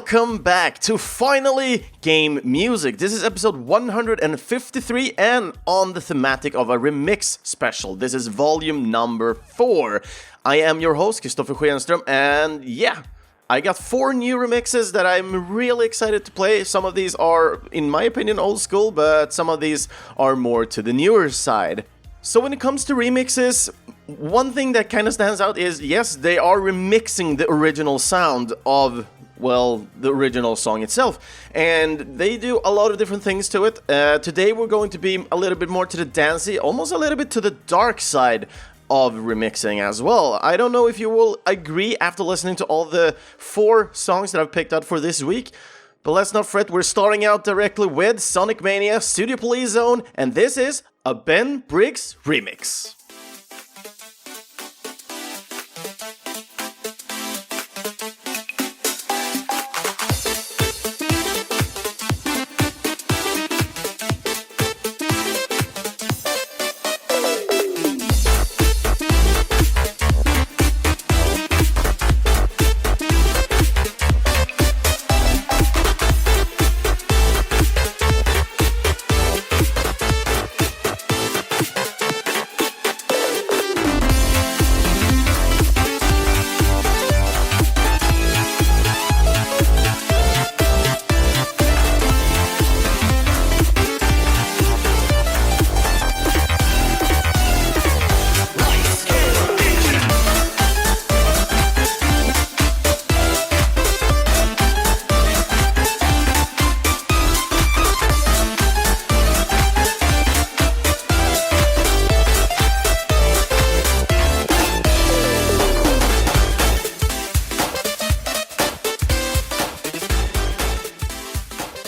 welcome back to Finally Game Music. This is episode 153 and on the thematic of a remix special. This is volume number 4. I am your host, Kristoffer Schenström, and yeah, I got 4 new remixes that I'm really excited to play. Some of these are, in my opinion, old school, but some of these are more to the newer side. So when it comes to remixes, one thing that kind of stands out is, yes, they are remixing the original sound of, well, the original song itself. And they do a lot of different things to it. Today we're going to be a little bit more to the dancey, almost a little bit to the dark side of remixing as well. I don't know if you will agree after listening to all the 4 songs that I've picked out for this week. But let's not fret, we're starting out directly with Sonic Mania, Studio Police Zone, and this is a Ben Briggs remix.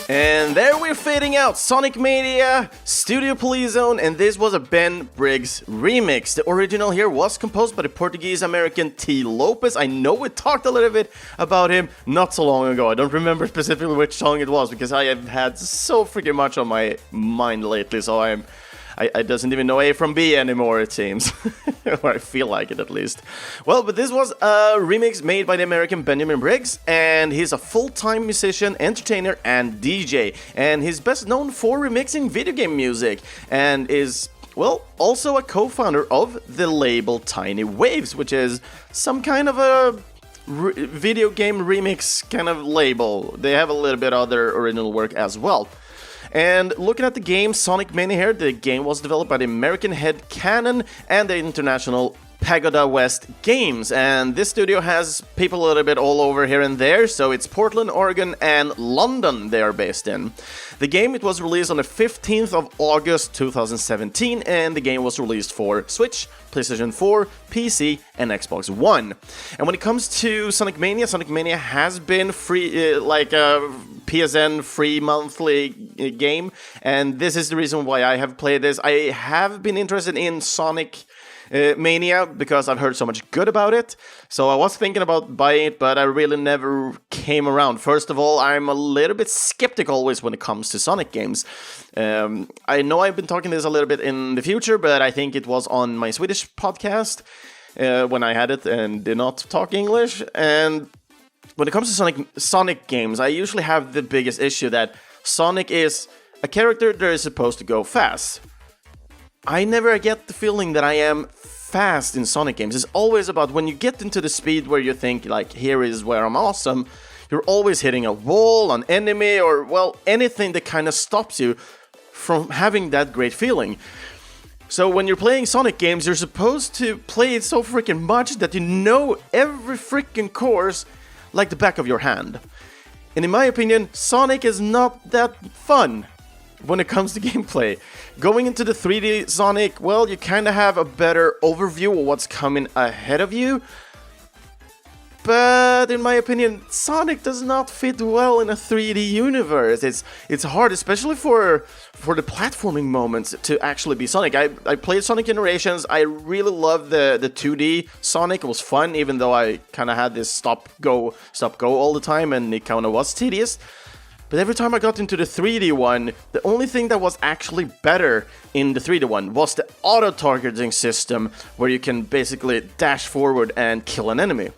And there we're fading out, Sonic Mania, Studio Police Zone, and this was a Ben Briggs remix. The original here was composed by the Portuguese-American T. Lopez. I know we talked a little bit about him not so long ago. I don't remember specifically which song it was, because I have had so freaking much on my mind lately, so I doesn't even know A from B anymore, it seems. Or I feel like it, at least. Well, but this was a remix made by the American Benjamin Briggs, and he's a full-time musician, entertainer, and DJ. And he's best known for remixing video game music, and is, well, also a co-founder of the label Tiny Waves, which is some kind of a video game remix kind of label. They have a little bit of other original work as well. And looking at the game Sonic Mania here, the game was developed by the American Head Cannon and the international Pagoda West Games. And this studio has people a little bit all over here and there, so it's Portland, Oregon, and London they are based in. The game, it was released on the 15th of August 2017, and the game was released for Switch, PlayStation 4, PC, and Xbox One. And when it comes to Sonic Mania has been free, like a PSN free monthly game, and this is the reason why I have played this. I have been interested in Sonic Mania because I've heard so much good about it, so I was thinking about buying it, but I really never came around. First of all, I'm a little bit skeptical always when it comes to Sonic games. I know I've been talking this a little bit in the future, but I think it was on my Swedish podcast when I had it and did not talk English. And when it comes to Sonic games, I usually have the biggest issue that Sonic is a character that is supposed to go fast. I never get the feeling that I am fast in Sonic games. It's always about when you get into the speed where you think, like, here is where I'm awesome, you're always hitting a wall, an enemy, or, well, anything that kind of stops you from having that great feeling. So when you're playing Sonic games, you're supposed to play it so freaking much that you know every freaking course like the back of your hand. And in my opinion, Sonic is not that fun when it comes to gameplay. Going into the 3D Sonic, well, you kind of have a better overview of what's coming ahead of you. But in my opinion, Sonic does not fit well in a 3D universe. It's hard, especially for the platforming moments, to actually be Sonic. I played Sonic Generations. I really loved the 2D Sonic. It was fun, even though I kind of had this stop go all the time, and it kind of was tedious. But every time I got into the 3D one, the only thing that was actually better in the 3D one was the auto-targeting system, where you can basically dash forward and kill an enemy.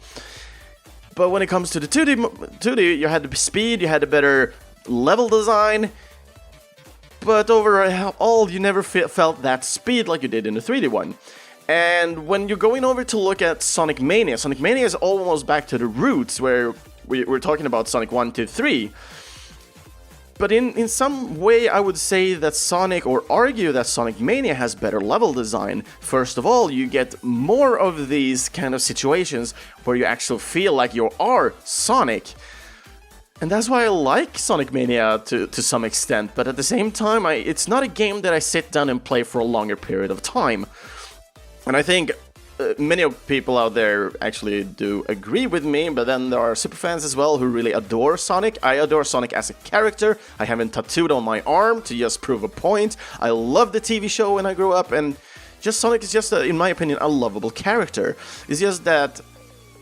But when it comes to the 2D, you had the speed, you had the better level design, but overall you never felt that speed like you did in the 3D one. And when you're going over to look at Sonic Mania is almost back to the roots where we're talking about Sonic 1, 2, 3. But in some way, I would say that argue that Sonic Mania has better level design. First of all, you get more of these kind of situations where you actually feel like you are Sonic. And that's why I like Sonic Mania to some extent, but at the same time, it's not a game that I sit down and play for a longer period of time. And I think many of people out there actually do agree with me, but then there are superfans as well who really adore Sonic. I adore Sonic as a character. I have him tattooed on my arm to just prove a point. I loved the TV show when I grew up, and Sonic is just, in my opinion, a lovable character. It's just that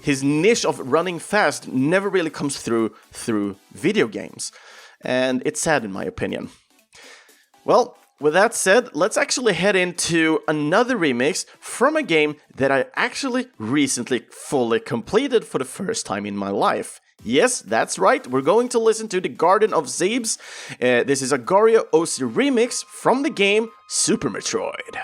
his niche of running fast never really comes through video games. And it's sad in my opinion. Well, with that said, let's actually head into another remix from a game that I actually recently fully completed for the first time in my life. Yes, that's right, we're going to listen to the Garden of Zebes. This is a Gario OC remix from the game Super Metroid.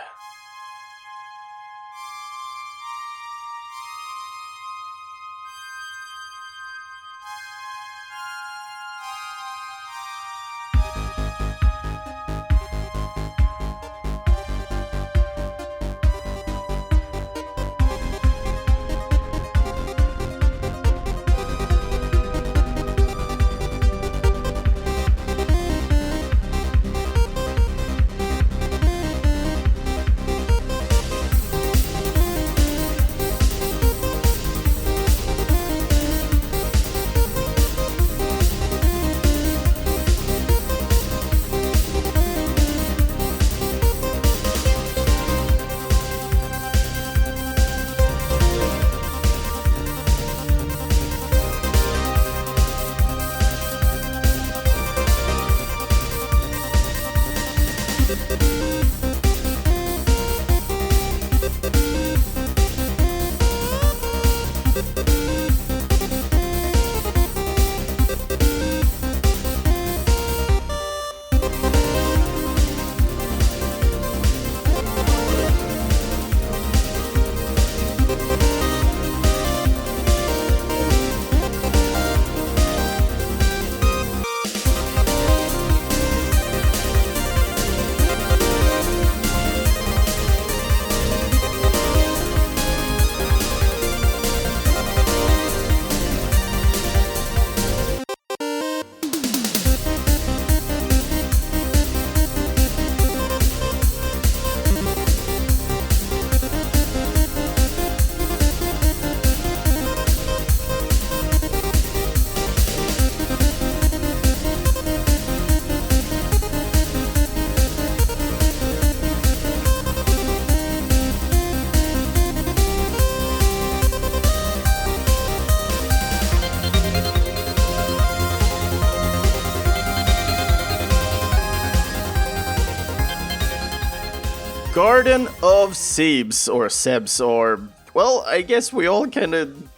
Garden of Zebes, or Sebs, or, well, I guess we all kind of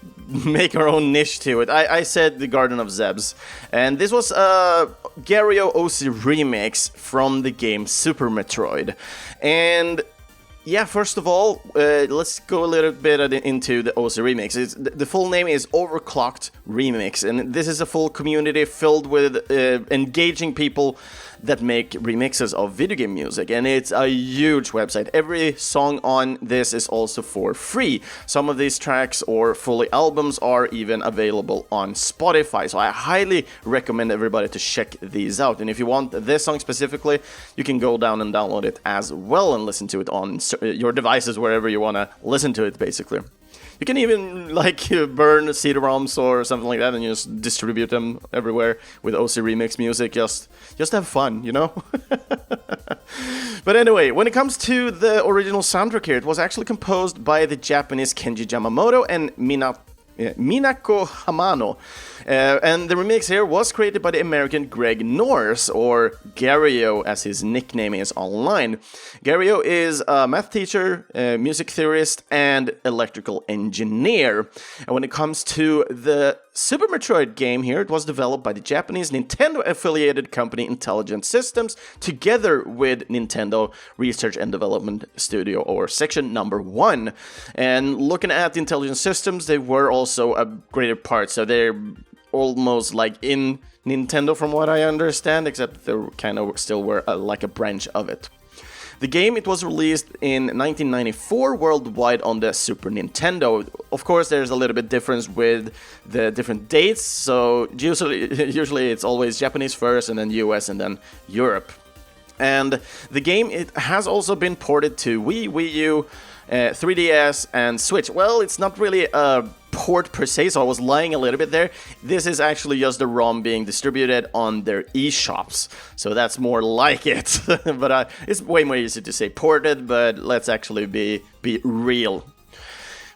make our own niche to it. I said the Garden of Zebes, and this was a Gario OC remix from the game Super Metroid. And yeah, first of all, let's go a little bit into the OC remix. The full name is Overclocked Remix, and this is a full community filled with engaging people that make remixes of video game music, and it's a huge website. Every song on this is also for free. Some of these tracks or fully albums are even available on Spotify, so I highly recommend everybody to check these out. And if you want this song specifically, you can go down and download it as well and listen to it on your devices, wherever you want to listen to it, basically. You can even burn CD-ROMs or something like that and just distribute them everywhere with OC Remix music. Just have fun, you know? But anyway, when it comes to the original soundtrack here, it was actually composed by the Japanese Kenji Yamamoto and Minako Hamano. And the remix here was created by the American Greg Norris, or Gario as his nickname is online. Gario is a math teacher, music theorist, and electrical engineer. And when it comes to the Super Metroid game here, it was developed by the Japanese Nintendo-affiliated company Intelligent Systems, together with Nintendo Research and Development Studio, or Section Number 1. And looking at Intelligent Systems, they were also a greater part, so they're almost like in Nintendo from what I understand, except they kind of still were like a branch of it. The game, it was released in 1994 worldwide on the Super Nintendo. Of course, there's a little bit difference with the different dates, so usually it's always Japanese first, and then US, and then Europe. And the game, it has also been ported to Wii, Wii U, 3DS, and Switch. Well, it's not really a port per se, so I was lying a little bit there. This is actually just the ROM being distributed on their eShops, so that's more like it. But it's way more easy to say ported, but let's actually be real.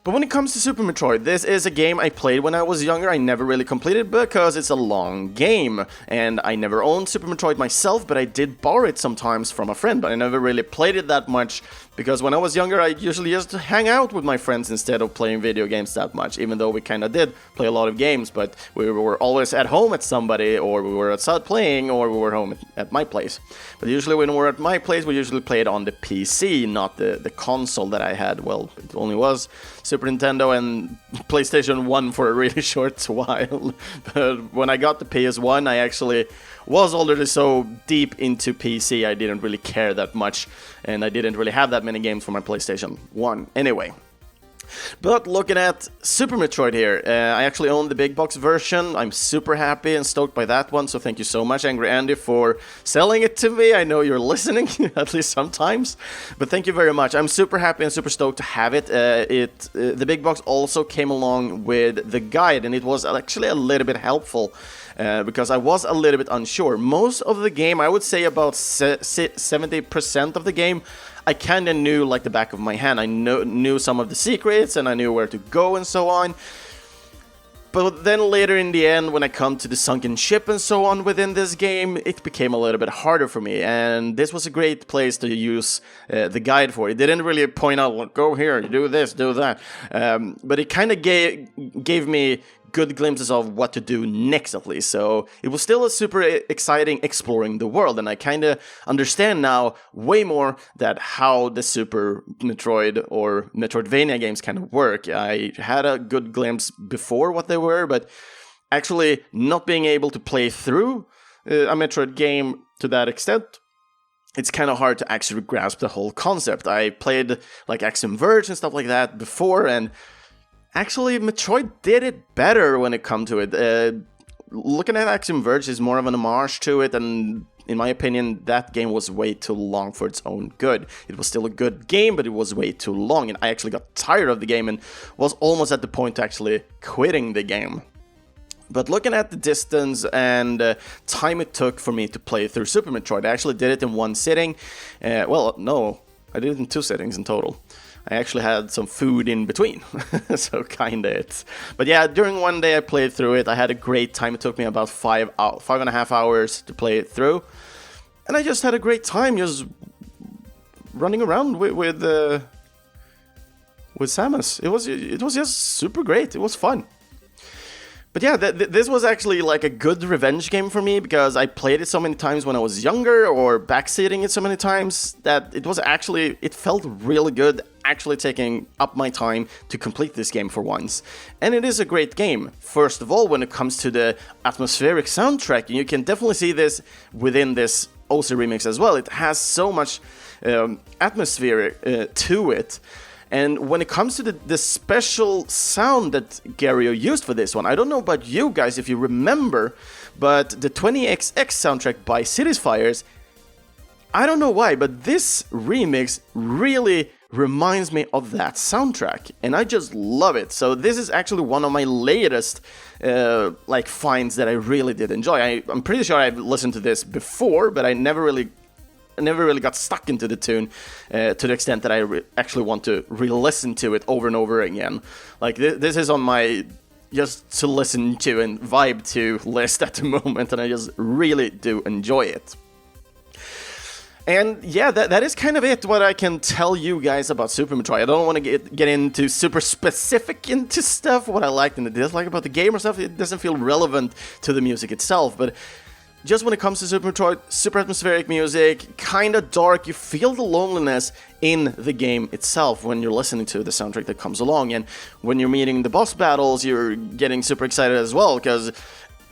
But when it comes to Super Metroid, this is a game I played when I was younger. I never really completed because it's a long game, and I never owned Super Metroid myself, but I did borrow it sometimes from a friend, but I never really played it that much, because when I was younger, I usually just hang out with my friends instead of playing video games that much, even though we kind of did play a lot of games, but we were always at home at somebody, or we were outside playing, or we were home at my place. But usually when we were at my place, we usually played on the PC, not the console that I had. Well, it only was Super Nintendo and PlayStation 1 for a really short while. But when I got the PS1, I actually was already so deep into PC, I didn't really care that much, and I didn't really have that many games for my PlayStation 1 anyway. But looking at Super Metroid here, I actually own the big box version. I'm super happy and stoked by that one, so thank you so much, Angry Andy, for selling it to me. I know you're listening, at least sometimes, but thank you very much. I'm super happy and super stoked to have it. The big box also came along with the guide, and it was actually a little bit helpful, because I was a little bit unsure. Most of the game, I would say about 70% of the game, I kind of knew like the back of my hand. I knew some of the secrets, and I knew where to go and so on. But then later in the end, when I come to the sunken ship and so on within this game, it became a little bit harder for me. And this was a great place to use the guide for. It didn't really point out, well, go here, do this, do that. But it kind of gave me good glimpses of what to do next, at least. So it was still a super exciting exploring the world, and I kind of understand now way more that how the Super Metroid or Metroidvania games kind of work. I had a good glimpse before what they were, but actually not being able to play through a Metroid game to that extent, it's kind of hard to actually grasp the whole concept. I played like Axiom Verge and stuff like that before, and actually, Metroid did it better when it comes to it. Looking at Axiom Verge is more of an homage to it, and in my opinion, that game was way too long for its own good. It was still a good game, but it was way too long, and I actually got tired of the game and was almost at the point to actually quitting the game. But looking at the distance and time it took for me to play through Super Metroid, I actually did it in one sitting. Well, no, I did it in 2 sittings in total. I actually had some food in between, so kinda it. But yeah, during one day I played through it. I had a great time. It took me about 5.5 hours to play it through, and I just had a great time just running around with Samus. It was just super great. It was fun. But yeah, this was actually like a good revenge game for me, because I played it so many times when I was younger, or backseating it so many times, that it felt really good actually taking up my time to complete this game for once. And it is a great game. First of all, when it comes to the atmospheric soundtrack, you can definitely see this within this OC remix as well. It has so much atmosphere to it. And when it comes to the special sound that Gario used for this one, I don't know about you guys if you remember, but the 20XX soundtrack by Cities Fires, I don't know why, but this remix really reminds me of that soundtrack, and I just love it. So this is actually one of my latest finds that I really did enjoy. I'm pretty sure I've listened to this before, but I never really got stuck into the tune to the extent that I actually want to re-listen to it over and over again. Like this is on my just to listen to and vibe to list at the moment, and I just really do enjoy it. And yeah, that is kind of it, what I can tell you guys about Super Metroid. I don't want to get into super specific into stuff, what I liked and disliked about the game or stuff. It doesn't feel relevant to the music itself, but just when it comes to Super Metroid, super atmospheric music, kind of dark, you feel the loneliness in the game itself when you're listening to the soundtrack that comes along. And when you're meeting the boss battles, you're getting super excited as well, because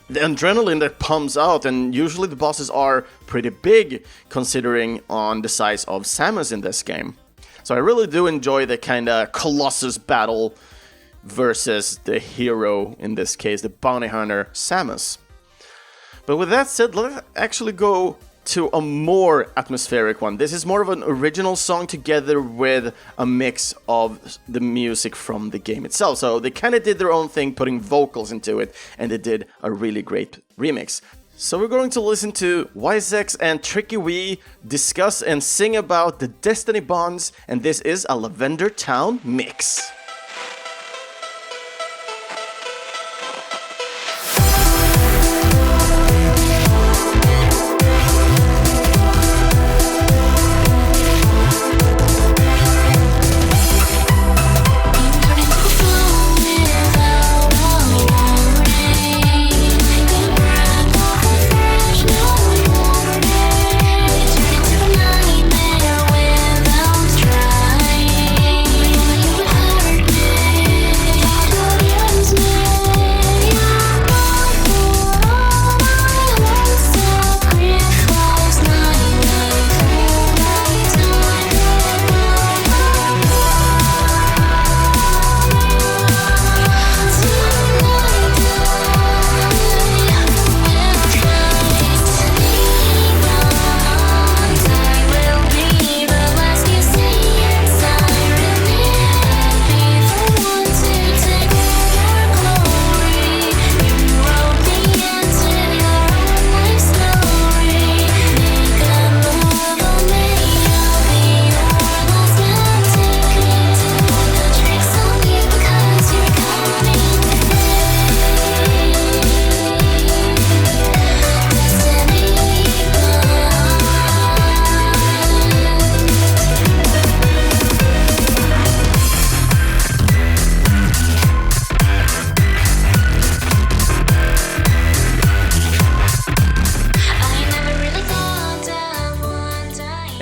the adrenaline that pumps out, and usually the bosses are pretty big considering on the size of Samus in this game. So I really do enjoy the kind of Colossus battle versus the hero, in this case, the bounty hunter Samus. But with that said, let's actually go to a more atmospheric one. This is more of an original song together with a mix of the music from the game itself. So they kind of did their own thing, putting vocals into it, and they did a really great remix. So we're going to listen to Ysex and Tricky Wee discuss and sing about the Destiny Bonds, and this is a Lavender Town mix.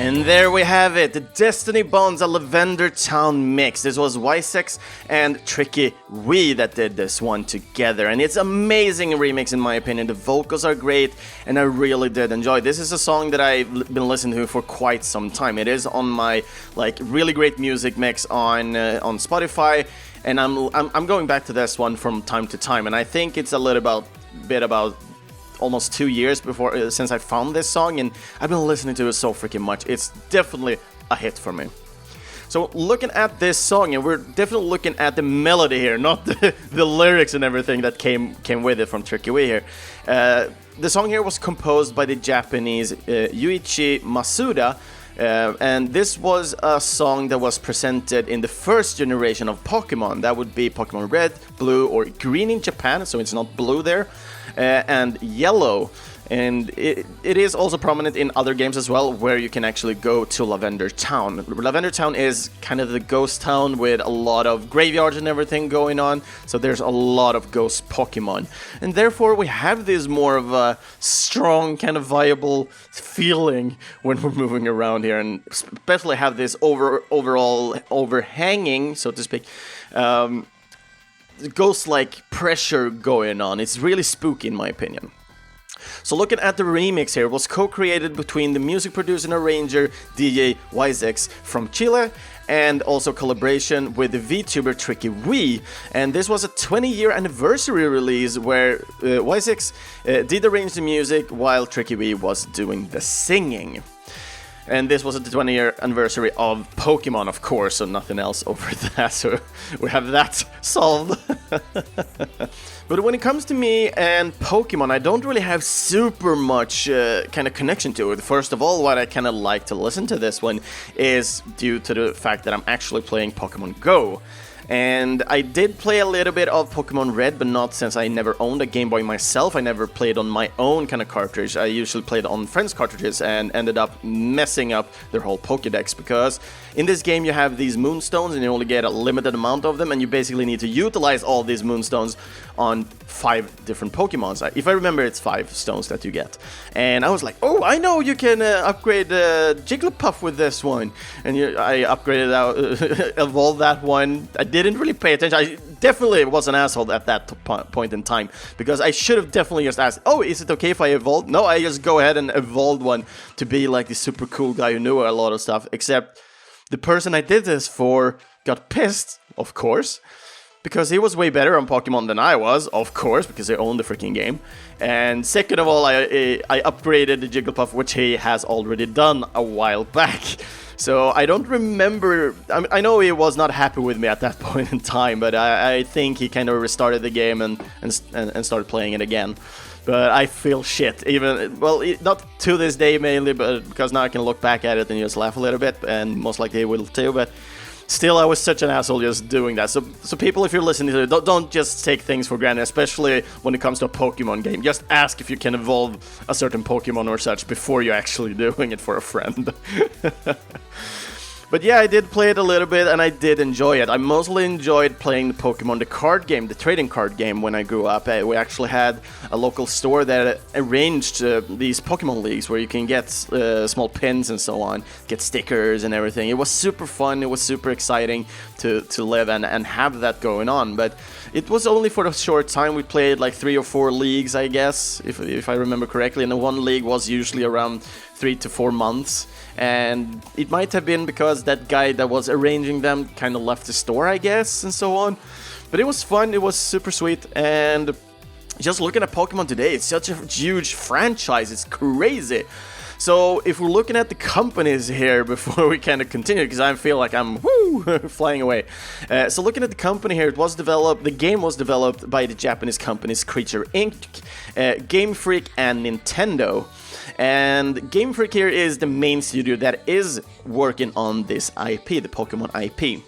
And there we have it, the Destiny Bonds, a Lavender Town mix. This was Ysex and Tricky Wee that did this one together, and it's amazing remix in my opinion. The vocals are great, and I really did enjoy. This is a song that I've been listening to for quite some time. It is on my really great music mix on Spotify, and I'm going back to this one from time to time, and I think it's a little bit about almost 2 years since I found this song, and I've been listening to it so freaking much. It's definitely a hit for me. So looking at this song, and we're definitely looking at the melody here, not the lyrics and everything that came with it from Tricky Wee here. The song here was composed by the Japanese Yuichi Masuda, and this was a song that was presented in the first generation of Pokemon. That would be Pokemon Red, Blue, or Green in Japan, so it's not blue there, and Yellow. And it is also prominent in other games as well, where you can actually go to Lavender Town. Lavender Town is kind of the ghost town with a lot of graveyards and everything going on, so there's a lot of ghost Pokemon. And therefore we have this more of a strong, kind of viable feeling when we're moving around here, and especially have this overall overhanging, so to speak, ghost-like pressure going on. It's really spooky in my opinion. So looking at the remix here, it was co-created between the music producer and arranger DJ Ysex from Chile, and also collaboration with the VTuber Tricky Wee. And this was a 20-year anniversary release where Ysex did arrange the music while Tricky Wee was doing the singing. And this was the 20-year anniversary of Pokemon, of course, so nothing else over that, so we have that solved. But when it comes to me and Pokemon, I don't really have super much kind of connection to it. First of all, what I kind of like to listen to this one is due to the fact that I'm actually playing Pokemon Go. And I did play a little bit of Pokemon Red, but not since I never owned a Game Boy myself. I never played on my own kind of cartridge. I usually played on friends' cartridges and ended up messing up their whole Pokédex, because in this game you have these Moonstones and you only get a limited amount of them, and you basically need to utilize all these Moonstones on 5 different Pokemons. If I remember, it's 5 stones that you get. And I was like, oh, I know you can upgrade Jigglypuff with this one. And I upgraded out, evolved that one. I didn't really pay attention. I definitely was an asshole at that point in time, because I should have definitely just asked, oh, is it okay if I evolve? No, I just go ahead and evolved one to be like the super cool guy who knew a lot of stuff, except the person I did this for got pissed, of course, because he was way better on Pokemon than I was, of course, because I owned the freaking game. And second of all, I upgraded the Jigglypuff, which he has already done a while back. So I don't remember. I know he was not happy with me at that point in time, but I think he kind of restarted the game and started playing it again. But I feel shit, even, well, not to this day mainly, but because now I can look back at it and just laugh a little bit, and most likely he will too, but still, I was such an asshole just doing that. So people, if you're listening to it, don't just take things for granted, especially when it comes to a Pokemon game. Just ask if you can evolve a certain Pokemon or such before you're actually doing it for a friend. But yeah, I did play it a little bit, and I did enjoy it. I mostly enjoyed playing the Pokemon, the card game, the trading card game when I grew up. We actually had a local store that arranged these Pokemon leagues where you can get small pins and so on, get stickers and everything. It was super fun, it was super exciting to live and have that going on. But it was only for a short time. We played like 3 or 4 leagues, I guess, if I remember correctly. And the one league was usually around 3 to 4 months. And it might have been because that guy that was arranging them kind of left the store, I guess, and so on. But it was fun, it was super sweet, and just looking at Pokemon today, it's such a huge franchise, it's crazy. So if we're looking at the companies here before we kind of continue, because I feel like I'm flying away. So looking at the company here, the game was developed by the Japanese companies Creature Inc., Game Freak, and Nintendo. And Game Freak here is the main studio that is working on this IP, the Pokemon IP.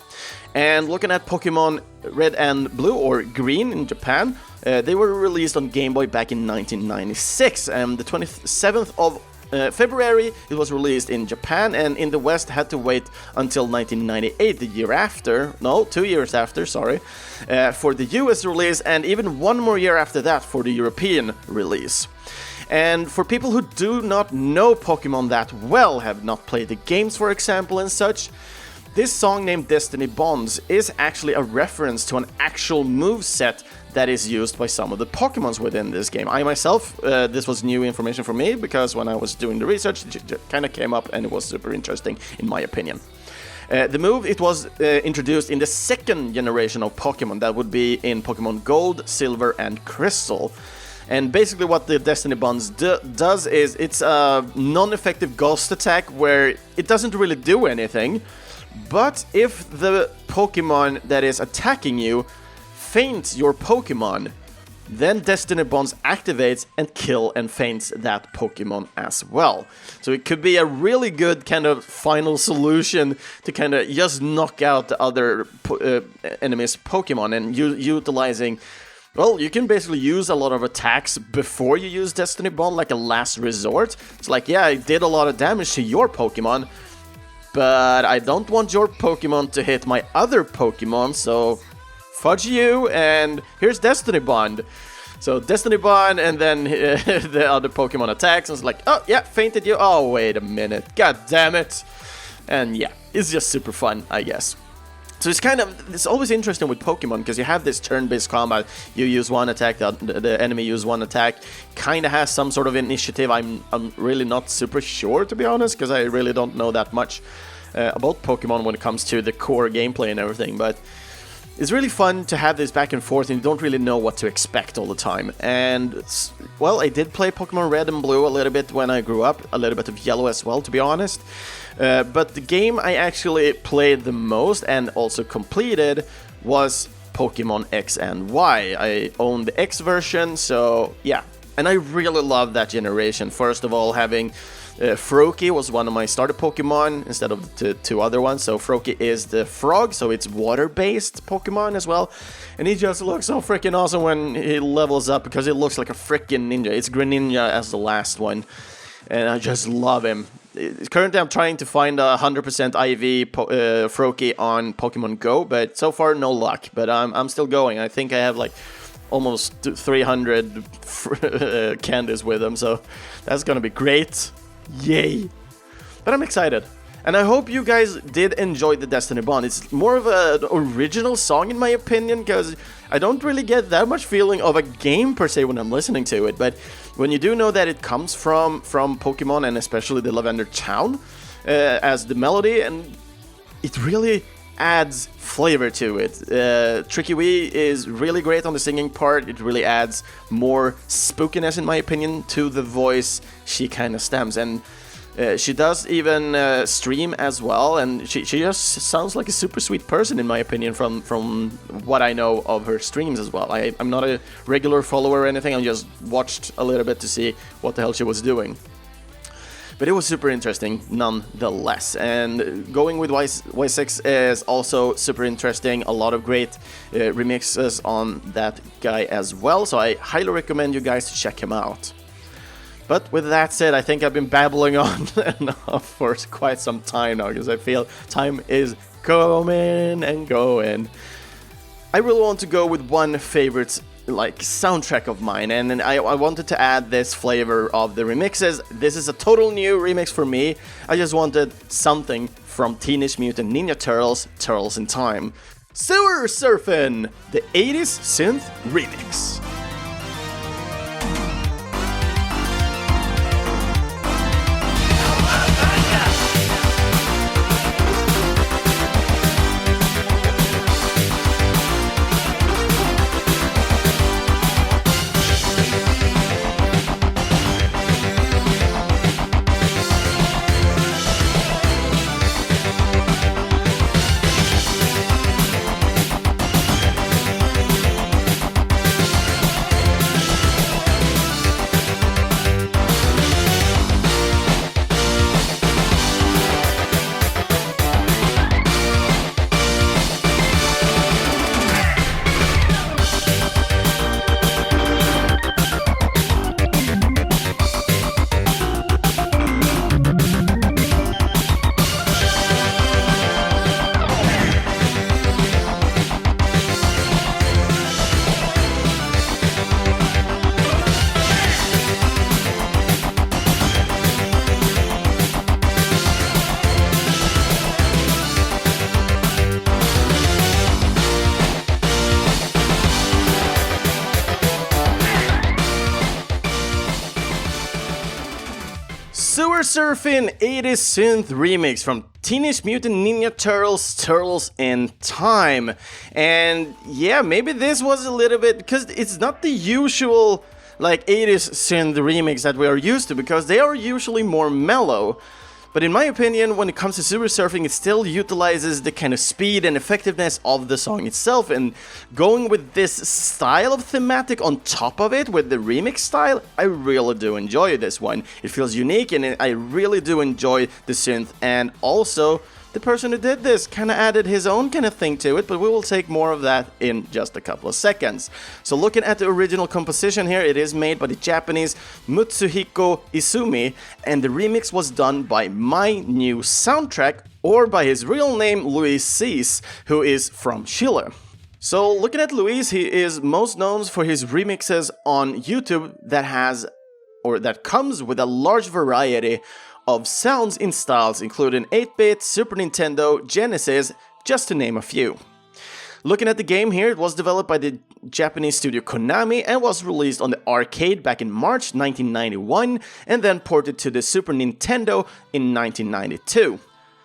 And looking at Pokemon Red and Blue, or Green in Japan, they were released on Game Boy back in 1996. And the 27th of February it was released in Japan, and in the West had to wait until 1998, the year after, no, 2 years after, sorry, for the US release, and even 1 more year after that for the European release. And for people who do not know Pokemon that well, have not played the games, for example, and such, this song named Destiny Bonds is actually a reference to an actual moveset that is used by some of the Pokemons within this game. I myself, this was new information for me, because when I was doing the research, it kind of came up and it was super interesting, in my opinion. The move, it was introduced in the 2nd generation of Pokemon, that would be in Pokemon Gold, Silver, and Crystal. And basically what the Destiny Bonds does is it's a non-effective ghost attack where it doesn't really do anything, but if the Pokemon that is attacking you faints your Pokemon, then Destiny Bonds activates and kill and faints that Pokemon as well. So it could be a really good kind of final solution to kind of just knock out the other enemy's Pokemon, and utilizing... Well, you can basically use a lot of attacks before you use Destiny Bond, like a last resort. It's like, yeah, I did a lot of damage to your Pokemon, but I don't want your Pokemon to hit my other Pokemon, so fudge you, and here's Destiny Bond. So Destiny Bond, and then the other Pokemon attacks, and it's like, oh, yeah, fainted you. Oh, wait a minute. God damn it. And yeah, it's just super fun, I guess. So it's always interesting with Pokemon, because you have this turn-based combat. You use one attack, the enemy use one attack. Kind of has some sort of initiative. I'm really not super sure, to be honest, because I really don't know that much about Pokemon when it comes to the core gameplay and everything. But it's really fun to have this back and forth, and you don't really know what to expect all the time. And, well, I did play Pokemon Red and Blue a little bit when I grew up, a little bit of Yellow as well, to be honest. But the game I actually played the most and also completed was Pokemon X and Y. I own the X version, so yeah. And I really love that generation. First of all, having Froakie was one of my starter Pokemon instead of the two other ones. So Froakie is the frog, so it's water-based Pokemon as well. And he just looks so freaking awesome when he levels up because he looks like a freaking ninja. It's Greninja as the last one. And I just love him. Currently, I'm trying to find a 100% IV Froakie on Pokemon Go, but so far, no luck. But I'm still going. I think I have like almost 300 candies with him, so that's gonna be great. Yay! But I'm excited. And I hope you guys did enjoy the Destiny Bond. It's more of an original song in my opinion, because I don't really get that much feeling of a game per se when I'm listening to it. But when you do know that it comes from Pokemon and especially the Lavender Town as the melody, and it really adds flavor to it. Tricky Wee is really great on the singing part. It really adds more spookiness in my opinion to the voice she kind of stems. And she does even stream as well, and she just sounds like a super sweet person in my opinion from what I know of her streams as well. I'm not a regular follower or anything, I just watched a little bit to see what the hell she was doing. But it was super interesting nonetheless, and going with Y6 is also super interesting. A lot of great remixes on that guy as well, so I highly recommend you guys to check him out. But with that said, I think I've been babbling on enough for quite some time now, because I feel time is coming and going. I really want to go with one favorite soundtrack of mine, and I wanted to add this flavor of the remixes. This is a total new remix for me. I just wanted something from Teenage Mutant Ninja Turtles, Turtles in Time. Sewer Surfin', the 80s synth remix. Sewer Surfin' 80s synth remix from Teenage Mutant Ninja Turtles, Turtles in Time. And yeah, maybe this was a little bit, because it's not the usual 80s synth remix that we are used to, because they are usually more mellow. But in my opinion, when it comes to Sewer Surfing, it still utilizes the kind of speed and effectiveness of the song itself, and going with this style of thematic on top of it, with the remix style, I really do enjoy this one. It feels unique, and I really do enjoy the synth, and also the person who did this kind of added his own kind of thing to it, but we will take more of that in just a couple of seconds. So looking at the original composition here, it is made by the Japanese Mutsuhiko Izumi, and the remix was done by My New Soundtrack, or by his real name Luis Cease, who is from Chile. So looking at Luis, he is most known for his remixes on YouTube that comes with a large variety of sounds in styles including 8-bit, Super Nintendo, Genesis, just to name a few. Looking at the game here, it was developed by the Japanese studio Konami and was released on the arcade back in March 1991 and then ported to the Super Nintendo in 1992.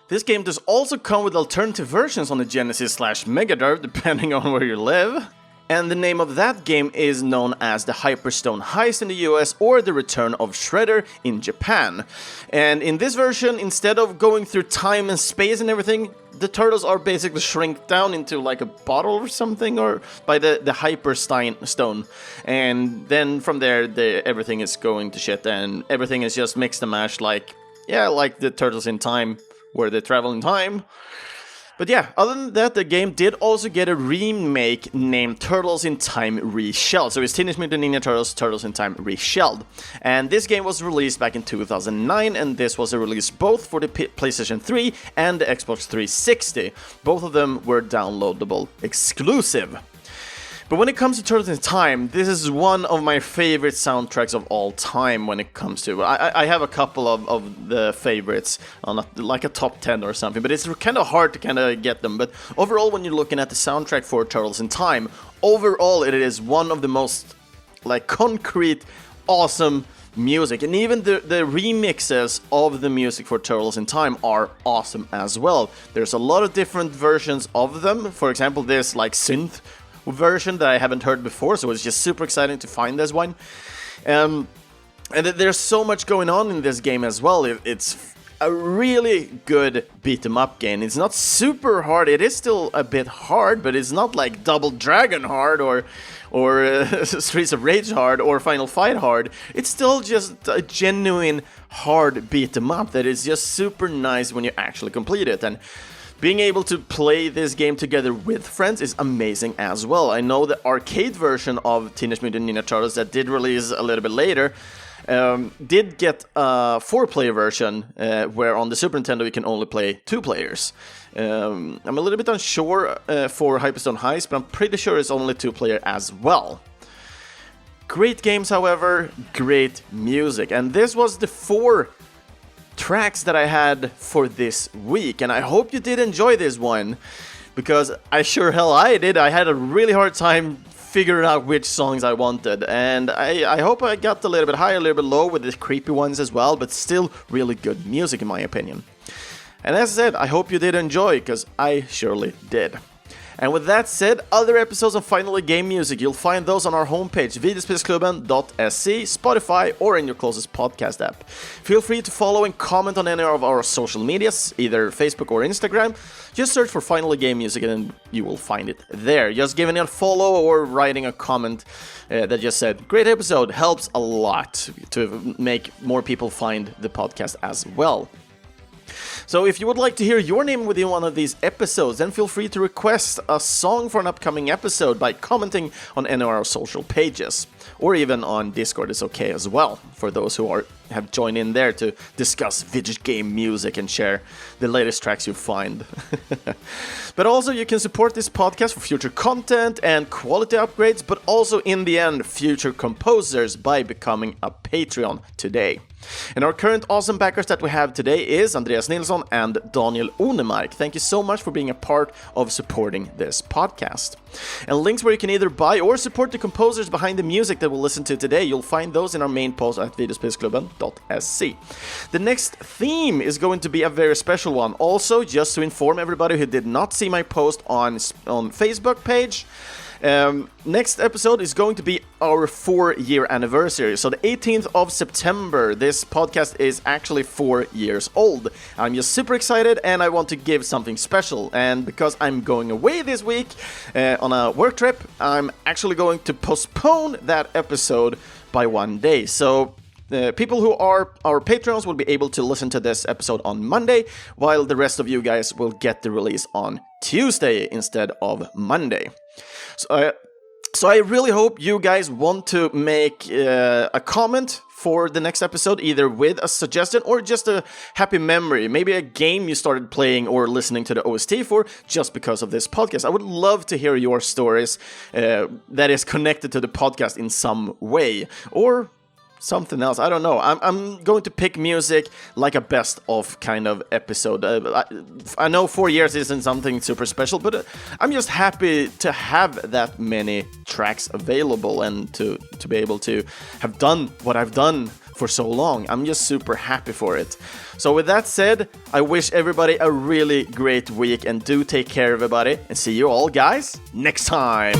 This game does also come with alternative versions on the Genesis/Mega Drive depending on where you live. And the name of that game is known as the Hyperstone Heist in the US or the Return of Shredder in Japan. And in this version, instead of going through time and space and everything, the turtles are basically shrink down into like a bottle or something, or by the Hyperstone. And then from there, everything is going to shit and everything is just mixed and mashed like the Turtles in Time, where they travel in time. But yeah, other than that, the game did also get a remake named Turtles in Time Reshelled. So it's Teenage Mutant Ninja Turtles, Turtles in Time Reshelled. And this game was released back in 2009, and this was a release both for the PlayStation 3 and the Xbox 360. Both of them were downloadable exclusive. But when it comes to Turtles in Time, this is one of my favorite soundtracks of all time when it comes to... I have a couple of the favorites, on like a top 10 or something, but it's kind of hard to kind of get them. But overall, when you're looking at the soundtrack for Turtles in Time, overall it is one of the most like concrete, awesome music. And even the remixes of the music for Turtles in Time are awesome as well. There's a lot of different versions of them. For example, there's like synth version that I haven't heard before, so it's just super exciting to find this one. And there's so much going on in this game as well. It's a really good beat-em-up game. It's not super hard. It is still a bit hard, but it's not like Double Dragon hard or Streets of Rage hard or Final Fight hard. It's still just a genuine hard beat-em-up that is just super nice when you actually complete it. And being able to play this game together with friends is amazing as well. I know the arcade version of Teenage Mutant Ninja Turtles that did release a little bit later did get a 4-player version where on the Super Nintendo you can only play 2 players. I'm a little bit unsure for Hyperstone Heist, but I'm pretty sure it's only 2-player as well. Great games, however, great music. And this was the 4 tracks that I had for this week, and I hope you did enjoy this one, because I sure hell I did. I had a really hard time figuring out which songs I wanted, and I hope I got a little bit high, a little bit low with the creepy ones as well, but still really good music in my opinion. And as I said, I hope you did enjoy, because I surely did. And with that said, other episodes of Finally Game Music, you'll find those on our homepage, Videospelsklubben.se, Spotify, or in your closest podcast app. Feel free to follow and comment on any of our social medias, either Facebook or Instagram. Just search for Finally Game Music and you will find it there. Just giving it a follow or writing a comment that just said, great episode, helps a lot to make more people find the podcast as well. So if you would like to hear your name within one of these episodes, then feel free to request a song for an upcoming episode by commenting on any of our social pages. Or even on Discord is okay as well, for those who have joined in there to discuss video game music and share the latest tracks you find. But also you can support this podcast for future content and quality upgrades, but also in the end future composers by becoming a Patreon today. And our current awesome backers that we have today is Andreas Nilsson and Daniel Onemark. Thank you so much for being a part of supporting this podcast. And links where you can either buy or support the composers behind the music that we'll listen to today, you'll find those in our main post at Videospelsklubben.se. The next theme is going to be a very special one. Also, just to inform everybody who did not see my post on Facebook page, next episode is going to be our 4-year anniversary. So the 18th of September, this podcast is actually 4 years old. I'm just super excited and I want to give something special. And because I'm going away this week on a work trip, I'm actually going to postpone that episode by 1 day. So people who are our Patreons will be able to listen to this episode on Monday, while the rest of you guys will get the release on Tuesday instead of Monday. So I really hope you guys want to make a comment for the next episode, either with a suggestion or just a happy memory, maybe a game you started playing or listening to the OST for just because of this podcast. I would love to hear your stories that is connected to the podcast in some way, or something else. I don't know. I'm going to pick music like a best of kind of episode. I know 4 years isn't something super special, but I'm just happy to have that many tracks available and to be able to have done what I've done for so long. I'm just super happy for it. So with that said, I wish everybody a really great week, and do take care, everybody, and see you all guys next time.